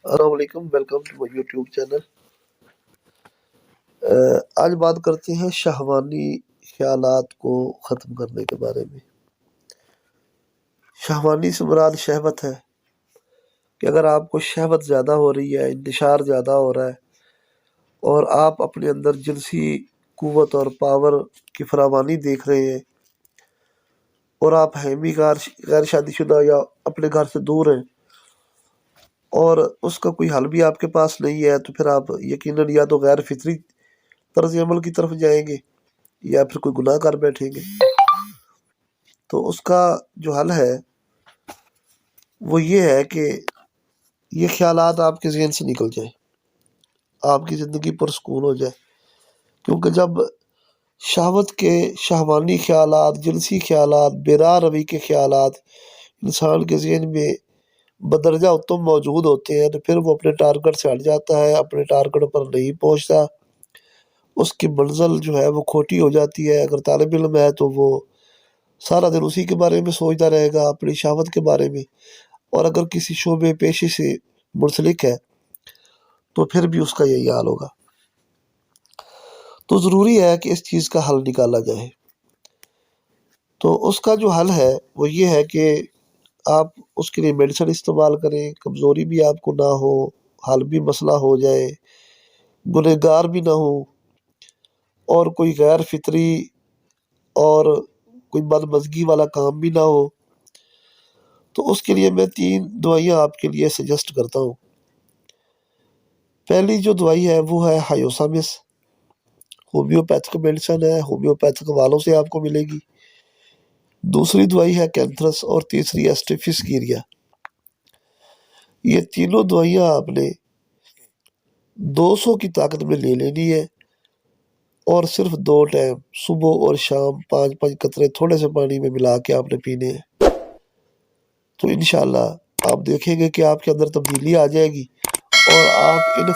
السلام علیکم، welcome to my YouTube channel. آج بات کرتے ہیں شہوانی خیالات کو ختم کرنے کے بارے میں۔ شہوانی سے مراد شہوت ہے کہ اگر آپ کو شہوت زیادہ ہو رہی ہے، انتشار زیادہ ہو رہا ہے اور آپ اپنے اندر جنسی قوت اور پاور کی فراوانی دیکھ رہے ہیں اور آپ حامی غیر شادی شدہ یا اپنے گھر سے دور ہیں اور اس کا کوئی حل بھی آپ کے پاس نہیں ہے، تو پھر آپ یقیناً یا تو غیر فطری طرز عمل کی طرف جائیں گے یا پھر کوئی گناہ کر بیٹھیں گے۔ تو اس کا جو حل ہے وہ یہ ہے کہ یہ خیالات آپ کے ذہن سے نکل جائیں، آپ کی زندگی پرسکون ہو جائے، کیونکہ جب شہوت کے شہوانی خیالات، جنسی خیالات، بے راہ روی کے خیالات انسان کے ذہن میں بدرجہ اتم موجود ہوتے ہیں تو پھر وہ اپنے ٹارگٹ سے ہٹ جاتا ہے، اپنے ٹارگٹ پر نہیں پہنچتا، اس کی منزل جو ہے وہ کھوٹی ہو جاتی ہے۔ اگر طالب علم ہے تو وہ سارا دن اسی کے بارے میں سوچتا رہے گا، اپنی شہوت کے بارے میں، اور اگر کسی شعبے پیشے سے منسلک ہے تو پھر بھی اس کا یہی حال ہوگا۔ تو ضروری ہے کہ اس چیز کا حل نکالا جائے۔ تو اس کا جو حل ہے وہ یہ ہے کہ آپ اس کے لیے میڈیسن استعمال کریں، کمزوری بھی آپ کو نہ ہو، حل بھی مسئلہ ہو جائے، گنہگار بھی نہ ہو اور کوئی غیر فطری اور کوئی بدمزگی والا کام بھی نہ ہو۔ تو اس کے لیے میں 3 دوائیاں آپ کے لیے سجیسٹ کرتا ہوں۔ پہلی جو دوائی ہے وہ ہے ہائیوسامس، ہومیوپیتھک میڈیسن ہے، ہومیوپیتھک والوں سے آپ کو ملے گی۔ دوسری دوائی ہے کینتھرس اور تیسری ہے اسٹیفس کیریا۔ یہ تینوں دوائیاں آپ نے 200 کی طاقت میں لے لینی ہے اور صرف 2 ٹائم صبح اور شام 5 قطرے تھوڑے سے پانی میں ملا کے آپ نے پینے ہیں۔ تو انشاءاللہ آپ دیکھیں گے کہ آپ کے اندر تبدیلی آ جائے گی اور آپ ان